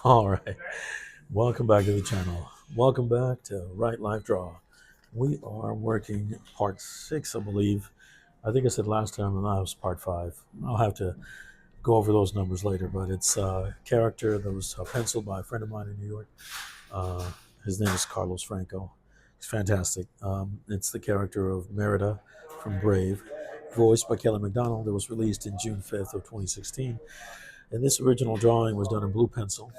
All right. Welcome back to the channel. Welcome back to Right Life Draw. We are working part 6, I believe. I think I said last time and that was part 5. I'll have to go over those numbers later, but it's a character that was penciled by a friend of mine in New York. Uh, his name is Carlos Franco. He's fantastic. It's the character of Merida from Brave, voiced by Kelly MacDonald. It was released in June 5th of 2016. And this original drawing was done in blue pencil.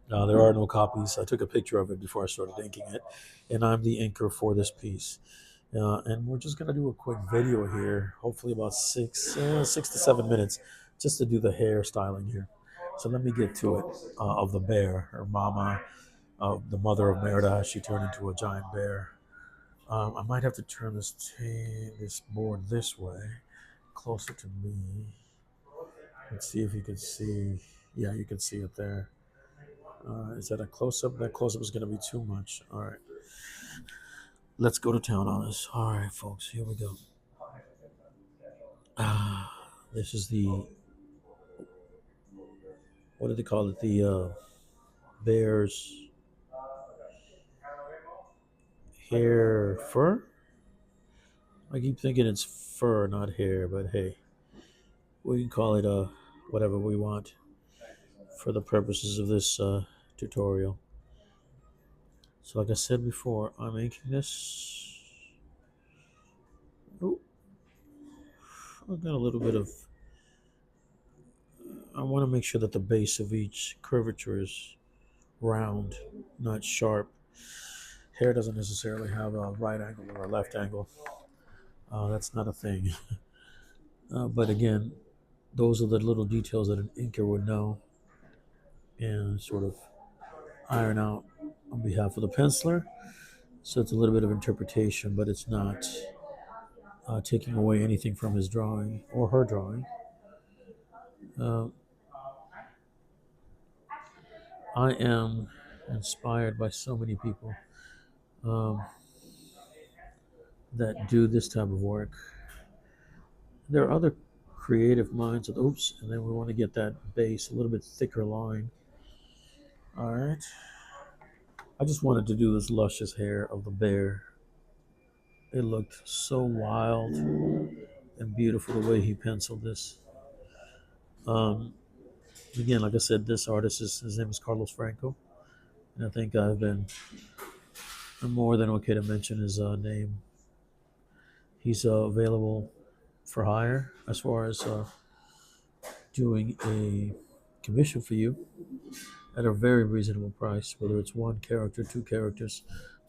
There are no copies. I took a picture of it before I started inking it, and I'm the inker for this piece. And we're just gonna do a quick video here, hopefully about 6 to 7 minutes, just to do the hair styling here. So let me get to it. Of the bear, her mama, the mother of Merida, she turned into a giant bear. I might have to turn this board this way, closer to me. Let's see if you can see. Yeah, you can see it there. Is that a close-up? That close-up is going to be too much. All right. Let's go to town on this. All right, folks. Here we go. This is the, what do they call it? The bear's hair fur? I keep thinking it's fur, not hair, but hey, we can call it whatever we want for the purposes of this tutorial. So like I said before, I'm inking this. Oh, I've got a little bit of, I want to make sure that the base of each curvature is round, not sharp. Hair doesn't necessarily have a right angle or a left angle. That's not a thing. But again, those are the little details that an inker would know and sort of iron out on behalf of the penciler. So it's a little bit of interpretation, but it's not taking away anything from his drawing or her drawing. Uh, I am inspired by so many people um, that do this type of work. There are other creative minds that, oops, and then we want to get that base a little bit thicker line. All right. I just wanted to do this luscious hair of the bear. It looked so wild and beautiful the way he penciled this. Um, Again, like I said, this artist his name is Carlos Franco, and I think I'm more than okay to mention his name. He's available for hire as far as doing a commission for you at a very reasonable price, whether it's one character, two characters.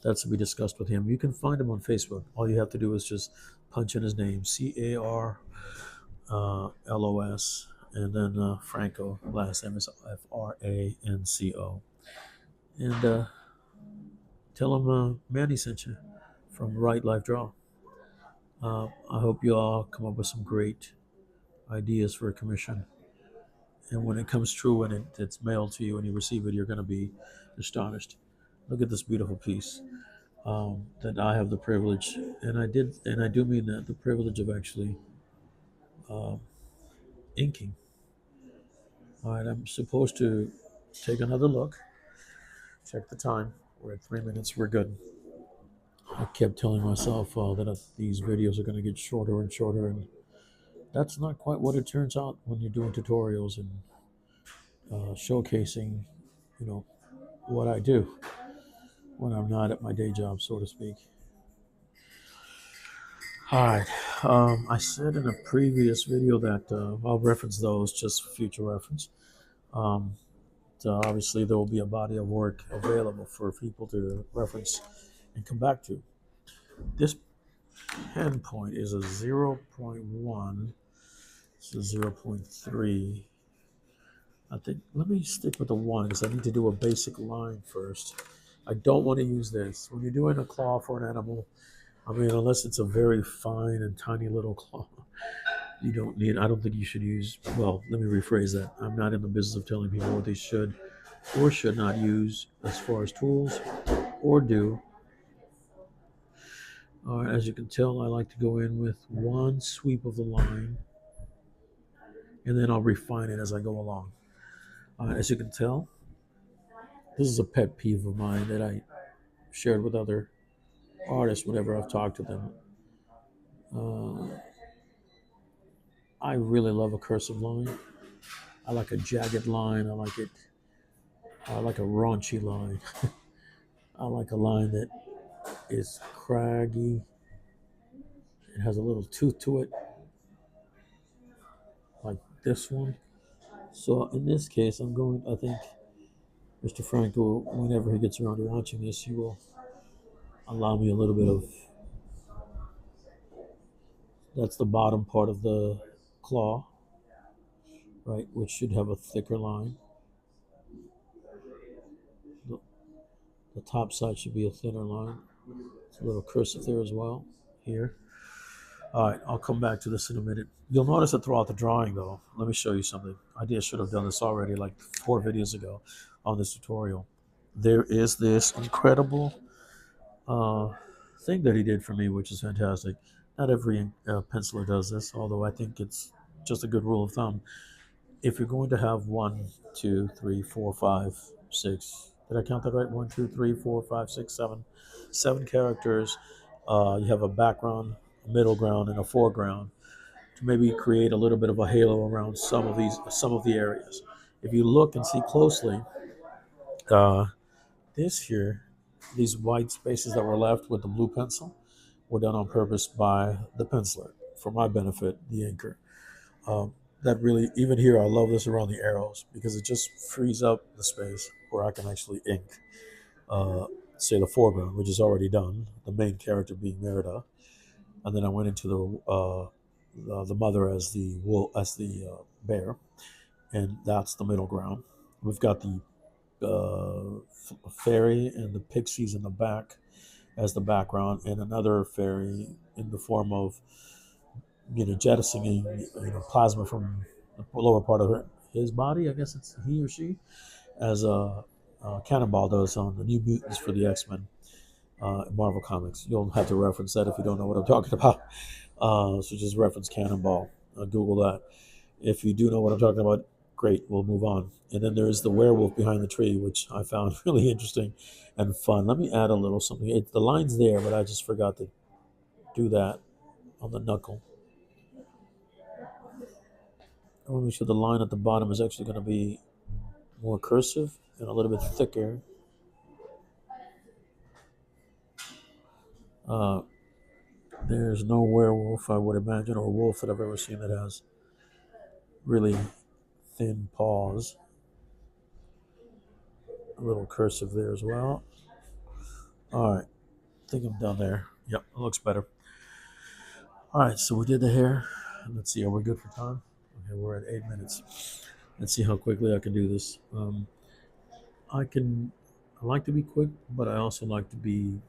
That's to be discussed with him. You can find him on Facebook. All you have to do is just punch in his name, CARLOS, and then Franco. Last name is FRANCO. And tell him Manny sent you from Right Life Draw. I hope you all come up with some great ideas for a commission. And when it comes true and it's mailed to you and you receive it, you're going to be astonished. Look at this beautiful piece that I have the privilege, and I do mean that, the privilege of actually uh, inking. All right, I'm supposed to take another look, check the time. We're at 3 minutes, we're good. I kept telling myself that these videos are going to get shorter and shorter, and that's not quite what it turns out when you're doing tutorials and showcasing, you know, what I do when I'm not at my day job, so to speak. All right. I said in a previous video that I'll reference those just for future reference. Um, so obviously, there will be a body of work available for people to reference and come back to. This pen point is a 0.1. It's a 0.3. I think, let me stick with the 1 because I need to do a basic line first. I don't want to use this. When you're doing a claw for an animal, I mean, unless it's a very fine and tiny little claw, you don't need, I don't think you should use, well, let me rephrase that. I'm not in the business of telling people what they should or should not use as far as tools or do. As you can tell, I like to go in with one sweep of the line and then I'll refine it as I go along. As you can tell, This is a pet peeve of mine that I shared with other artists whenever I've talked to them. Uh, I really love a cursive line. I like a jagged line. I like it. I like a raunchy line. I like a line that is craggy. It has a little tooth to it, like this one. So in this case, I'm going. I think Mr. Franco, whenever he gets around to watching this, he will allow me a little bit of. That's the bottom part of the claw, right, which should have a thicker line. The, the top side should be a thinner line. It's a little cursive there as well. Here. All right, I'll come back to this in a minute. You'll notice that throughout the drawing, though, let me show you something. I should have done this already like 4 videos ago on this tutorial. There is this incredible uh, thing that he did for me, which is fantastic. Not every penciler does this, although I think it's just a good rule of thumb. If you're going to have one, two, three, four, five, six, did I count that right? One, two, three, four, five, six, seven, 7 characters. You have a background, a middle ground, and a foreground to maybe create a little bit of a halo around some of the areas. If you look and see closely, uh, this here, these white spaces that were left with the blue pencil were done on purpose by the penciler for my benefit, the inker. Um, that really, even here, I love this around the arrows because it just frees up the space where I can actually ink, uh, say, the foreground, which is already done, the main character being Merida, and then I went into the mother as the wolf, as the bear, and that's the middle ground. We've got the fairy and the pixies in the back as the background, and another fairy in the form of jettisoning plasma from the lower part of his body. I guess it's he or she, as Cannonball does on the New Mutants for the X-Men Marvel Comics. You'll have to reference that if you don't know what I'm talking about. So just reference Cannonball. Google that. If you do know what I'm talking about, great. We'll move on. And then there's the werewolf behind the tree, which I found really interesting and fun. Let me add a little something. The line's there, but I just forgot to do that on the knuckle. I want to make sure the line at the bottom is actually going to be more cursive and a little bit thicker. Uh, there's no werewolf, I would imagine, or wolf that I've ever seen that has really thin paws. A little cursive there as well. All right, I think I'm done there. Yep, it looks better. All right, so we did the hair. Let's see, are we good for time? Okay, we're at 8 minutes. Let's see how quickly I can do this. I can, I like to be quick, but I also like to be,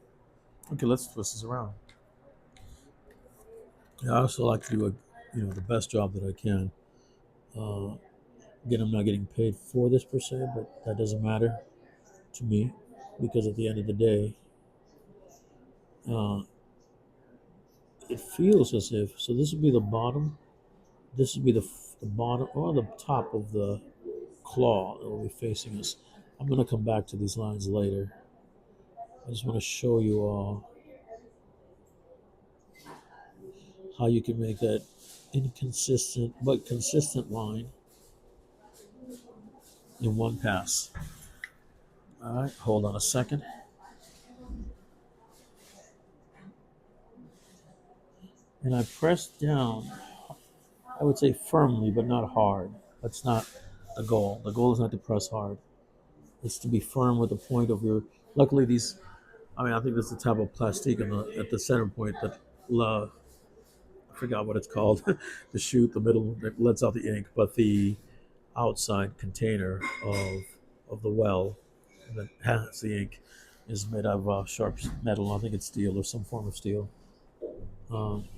okay, let's twist this around. I also like to do the best job that I can. Uh, Again, I'm not getting paid for this per se, but that doesn't matter to me because at the end of the day, uh, it feels as if. So this would be the bottom. This would be the bottom or the top of the claw that will be facing us. I'm going to come back to these lines later. I just want to show you all how you can make that inconsistent but consistent line in one pass. All right, hold on a second. And I press down, I would say firmly, but not hard. That's not the goal. The goal is not to press hard. It's to be firm with the point of your. Luckily, these. I mean, I think this is a type of plastic at the center point that I forgot what it's called. The chute, the middle that lets out the ink, but the outside container of the well that has the ink is made out of sharp metal. I think it's steel or some form of steel. Um,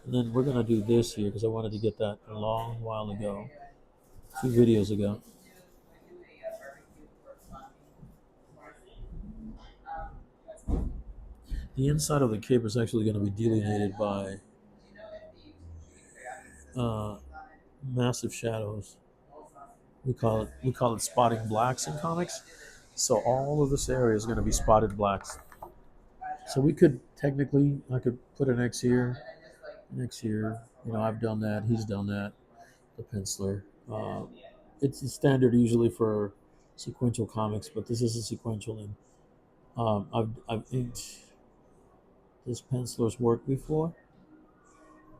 and then we're gonna do this here because I wanted to get that a long while ago, 2 videos ago. The inside of the cape is actually going to be delineated by uh, massive shadows. We call it spotting blacks in comics. So all of this area is going to be spotted blacks. So we could technically, I could put an X here, an X here. You know, I've done that. He's done that. The penciler. It's a standard usually for sequential comics, but this isn't sequential. And I've inked this penciler's work before.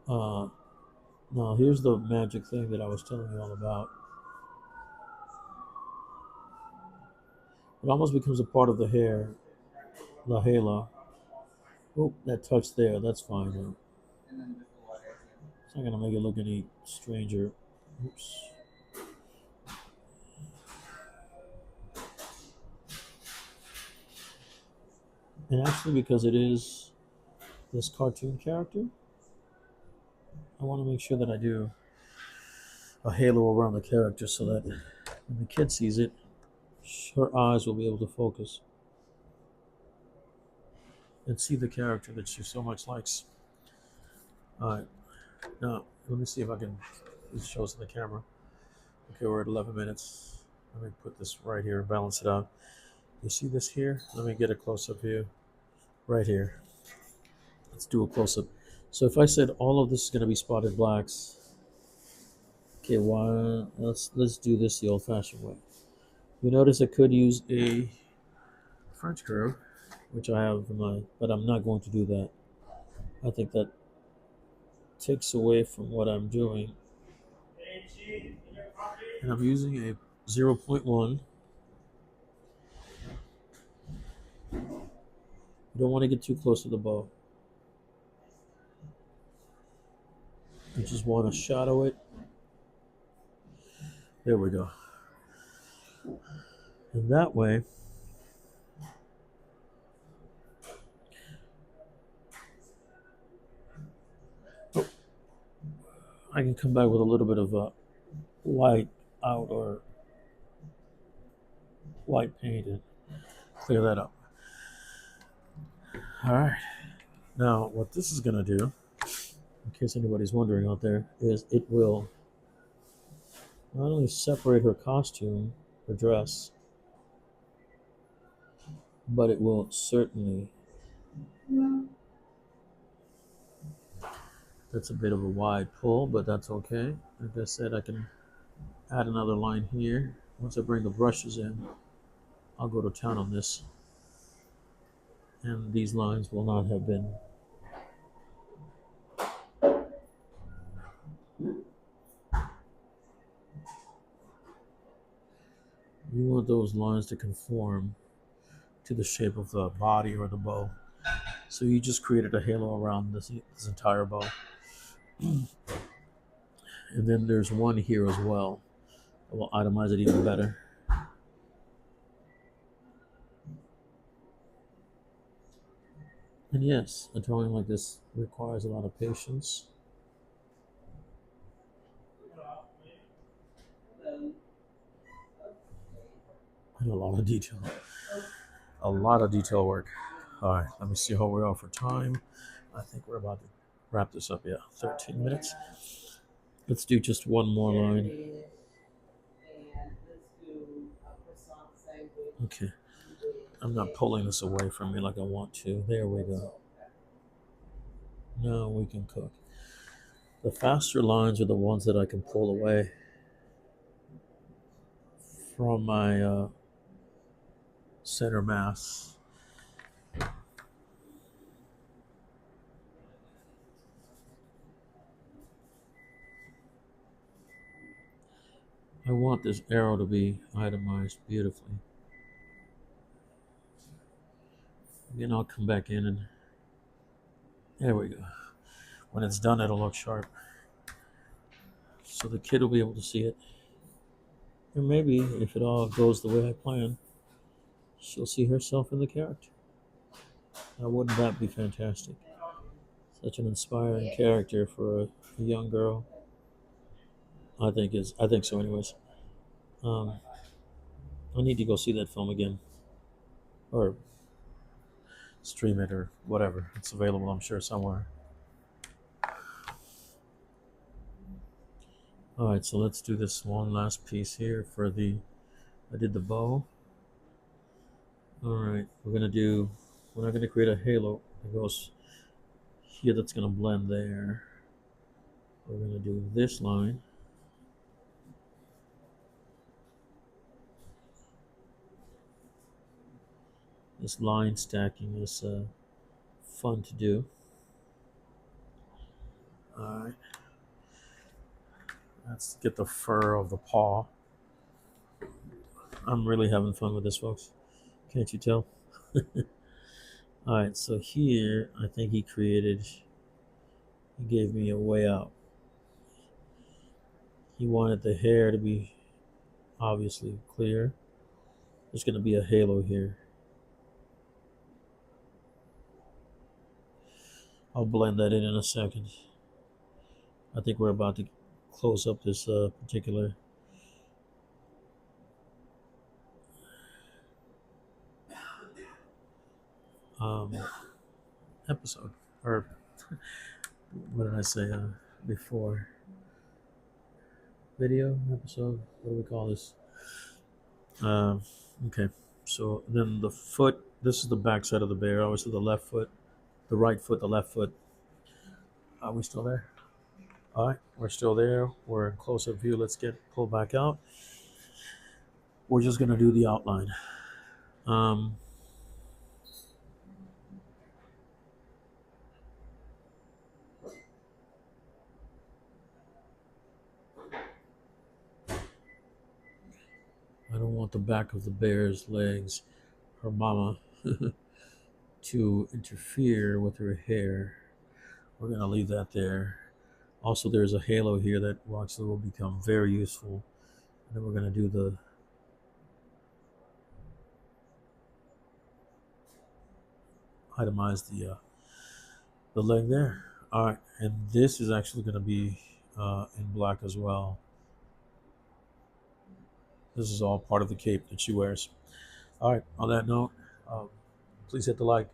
Uh, Now here's the magic thing that I was telling you all about. It almost becomes a part of the hair, the halo. Oh, that touch there, that's fine. It's not gonna make it look any stranger. Oops. And actually, because it is this cartoon character, I want to make sure that I do a halo around the character so that when the kid sees it, her eyes will be able to focus and see the character that she so much likes. All right, now let me see if I can. It shows in the camera. Okay, we're at 11 minutes. Let me put this right here and balance it out. You see this here? Let me get a close-up view right here. Let's do a close-up. So if I said all of this is going to be spotted blacks, okay, why? Let's do this the old-fashioned way. You notice I could use a French curve, which I have in my, but I'm not going to do that. I think that takes away from what I'm doing. And I'm using a 0.1. You don't want to get too close to the bow. You just want to shadow it. There we go. And that way, I can come back with a little bit of white out or white paint and clear that up. All right. Now, what this is going to do, in case anybody's wondering out there, is it will not only separate her costume, her dress, but it will certainly, that's a bit of a wide pull, but that's okay. Like I said, I can add another line here. Once I bring the brushes in, I'll go to town on this. And these lines will not have been. You want those lines to conform to the shape of the body or the bow. So you just created a halo around this entire bow. And then there's one here as well. I will itemize it even better. And yes, a drawing like this requires a lot of patience. And a lot of detail. A lot of detail work. All right, let me see how we are for time. I think we're about to wrap this up. Yeah, 13 minutes. Let's do just one more line. Okay. I'm not pulling this away from me like I want to. There we go. Now we can cook. The faster lines are the ones that I can pull away from my center mass. I want this arrow to be itemized beautifully. Then I'll come back in and there we go. When it's done, it'll look sharp. So the kid will be able to see it. And maybe if it all goes the way I plan, she'll see herself in the character. Now, wouldn't that be fantastic? Such an inspiring character for a young girl. I think so anyways. Um, I need to go see that film again. Or stream it or whatever. It's available, I'm sure, somewhere. All right, so let's do this one last piece here for the, I did the bow. All right, we're not gonna create a halo that goes here that's gonna blend there. We're gonna do this line. This line stacking is fun to do. All right, let's get the fur of the paw. I'm really having fun with this, folks. Can't you tell? All right, so here I think he gave me a way out. He wanted the hair to be obviously clear. There's going to be a halo here. I'll blend that in a second. I think we're about to close up this particular um, episode. Or what did I say before? Video episode? What do we call this? Okay, so then the foot. This is the back side of the bear. Obviously, the left foot, the right foot, the left foot. Are we still there? All right, we're still there. We're in close-up view. Let's get pulled back out. We're just gonna do the outline. Um, I don't want the back of the bear's legs, her mama, to interfere with her hair. We're gonna leave that there. Also, there's a halo here that actually will become very useful. And then we're gonna do the itemize the leg there. All right, and this is actually gonna be in black as well. This is all part of the cape that she wears. All right, on that note, um, please hit the like.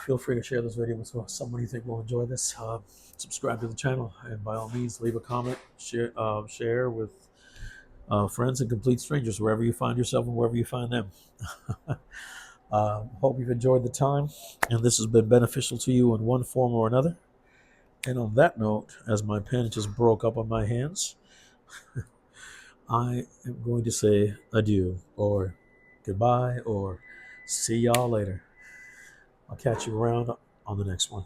Feel free to share this video with someone you think will enjoy this. Subscribe to the channel, and by all means, leave a comment. Share with friends and complete strangers wherever you find yourself and wherever you find them. Hope you've enjoyed the time, and this has been beneficial to you in one form or another. And on that note, as my pen just broke up on my hands, I am going to say adieu, or goodbye, or see y'all later. I'll catch you around on the next one.